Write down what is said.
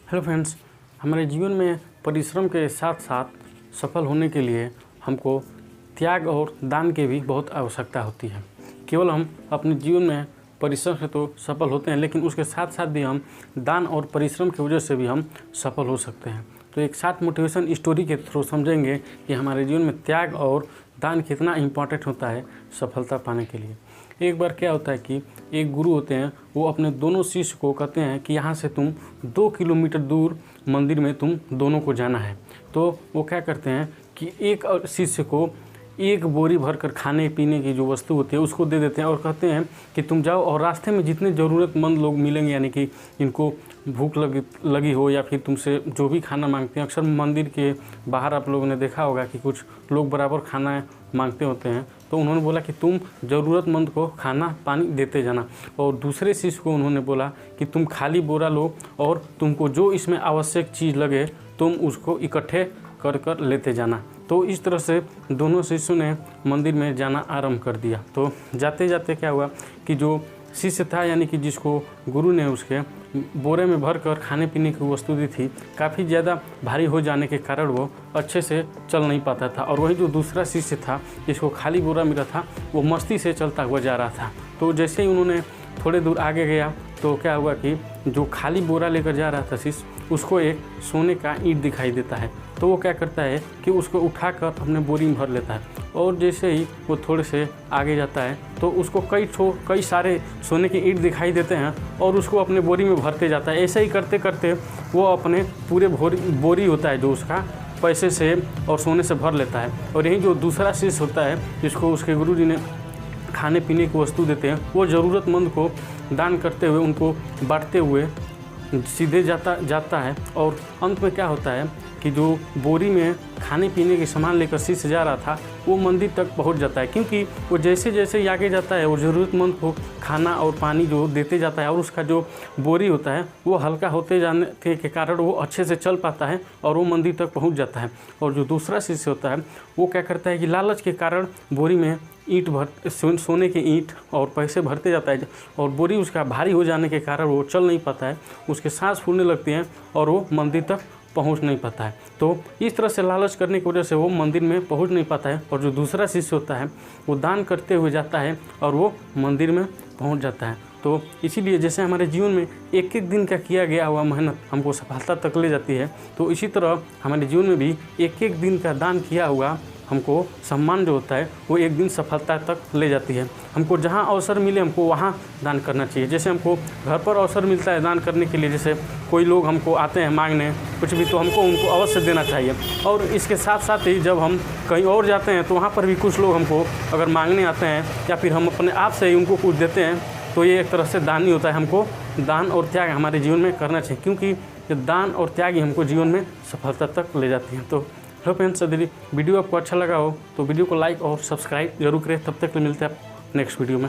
Hello friends, हमारे जीवन में परिश्रम के साथ साथ सफल होने के लिए हमको त्याग और दान की भी बहुत आवश्यकता होती है। केवल हम अपने जीवन में परिश्रम से तो सफल होते हैं, लेकिन उसके साथ साथ भी हम दान और परिश्रम की वजह से भी हम सफल हो सकते हैं। तो एक साथ मोटिवेशन स्टोरी के थ्रू समझेंगे कि हमारे जीवन में त्याग और दान कितना इम्पॉर्टेंट होता है सफलता पाने के लिए। एक बार क्या होता है कि एक गुरु होते हैं, वो अपने दोनों शिष्य को कहते हैं कि यहाँ से तुम 2 किलोमीटर दूर मंदिर में तुम दोनों को जाना है। तो वो क्या करते हैं कि एक शिष्य को एक बोरी भर कर खाने पीने की जो वस्तु होती है उसको दे देते हैं और कहते हैं कि तुम जाओ और रास्ते में जितने ज़रूरतमंद लोग मिलेंगे, यानी कि इनको भूख लगी हो या फिर तुमसे जो भी खाना मांगते हैं। अक्सर मंदिर के बाहर आप लोगों ने देखा होगा कि कुछ लोग बराबर खाना मांगते होते हैं। तो उन्होंने बोला कि तुम ज़रूरतमंद को खाना पानी देते जाना, और दूसरे शिष्य को उन्होंने बोला कि तुम खाली बोरा लो और तुमको जो इसमें आवश्यक चीज़ लगे तुम उसको इकट्ठे कर लेते जाना। तो इस तरह से दोनों शिष्यों ने मंदिर में जाना आरंभ कर दिया। तो जाते जाते क्या हुआ कि जो शिष्य था, यानी कि जिसको गुरु ने उसके बोरे में भर कर खाने पीने की वस्तु दी थी, काफ़ी ज़्यादा भारी हो जाने के कारण वो अच्छे से चल नहीं पाता था। और वही जो दूसरा शिष्य था जिसको खाली बोरा मिला था, वो मस्ती से चलता हुआ जा रहा था। तो जैसे ही उन्होंने थोड़े दूर आगे गया तो क्या हुआ कि जो खाली बोरा लेकर जा रहा था शिष्य, उसको एक सोने का ईंट दिखाई देता है। तो वो क्या करता है कि उसको उठाकर अपने बोरी में भर लेता है, और जैसे ही वो थोड़े से आगे जाता है तो उसको कई सारे सोने के ईंट दिखाई देते हैं और उसको अपने बोरी में भरते जाता है। ऐसे ही करते करते वो अपने पूरे बोरी होता है जो उसका पैसे से और सोने से भर लेता है। और यही जो दूसरा शिष्य होता है जिसको उसके गुरुजी ने खाने पीने की वस्तु देते हैं, वो ज़रूरतमंद को दान करते हुए उनको बांटते हुए सीधे जाता है। और अंत में क्या होता है कि जो बोरी में खाने पीने के सामान लेकर शिष्य जा रहा था वो मंदिर तक पहुंच जाता है, क्योंकि वो जैसे जैसे आगे जाता है वो ज़रूरतमंद को खाना और पानी जो देते जाता है, और उसका जो बोरी होता है वो हल्का होते जाने के कारण वो अच्छे से चल पाता है और वो मंदिर तक पहुंच जाता है। और जो दूसरा शिष्य होता है वो क्या करता है कि लालच के कारण बोरी में सोने के ईंट और पैसे भरते जाता है, और बोरी उसका भारी हो जाने के कारण वो चल नहीं पाता है, उसके सांस फूलने लगती हैं और वो मंदिर तक पहुंच नहीं पाता है। तो इस तरह से लालच करने की वजह से वो मंदिर में पहुंच नहीं पाता है। और जो दूसरा शिष्य होता है वो दान करते हुए जाता है और वो मंदिर में पहुंच जाता है। तो इसीलिए जैसे हमारे जीवन में एक एक दिन का किया गया हुआ मेहनत हमको सफलता तक ले जाती है, तो इसी तरह हमारे जीवन में भी एक एक दिन का दान किया हुआ हमको सम्मान जो होता है वो एक दिन सफलता तक ले जाती है। हमको जहाँ अवसर मिले हमको वहाँ दान करना चाहिए। जैसे हमको घर पर अवसर मिलता है दान करने के लिए, जैसे कोई लोग हमको आते हैं मांगने कुछ भी, तो हमको उनको अवश्य देना चाहिए। और इसके साथ साथ ही जब हम कहीं और जाते हैं तो वहाँ पर भी कुछ लोग हमको अगर मांगने आते हैं या फिर हम अपने आप से ही उनको कुछ देते हैं, तो ये एक तरह से दान ही होता है। हमको दान और त्याग हमारे जीवन में करना चाहिए, क्योंकि दान और त्याग ही हमको जीवन में सफलता तक ले जाती हैं। तो हेलो फ्रेंड्स, यदि वीडियो आपको अच्छा लगा हो तो वीडियो को लाइक और सब्सक्राइब जरूर करें। तब तक मिलते हैं नेक्स्ट वीडियो में।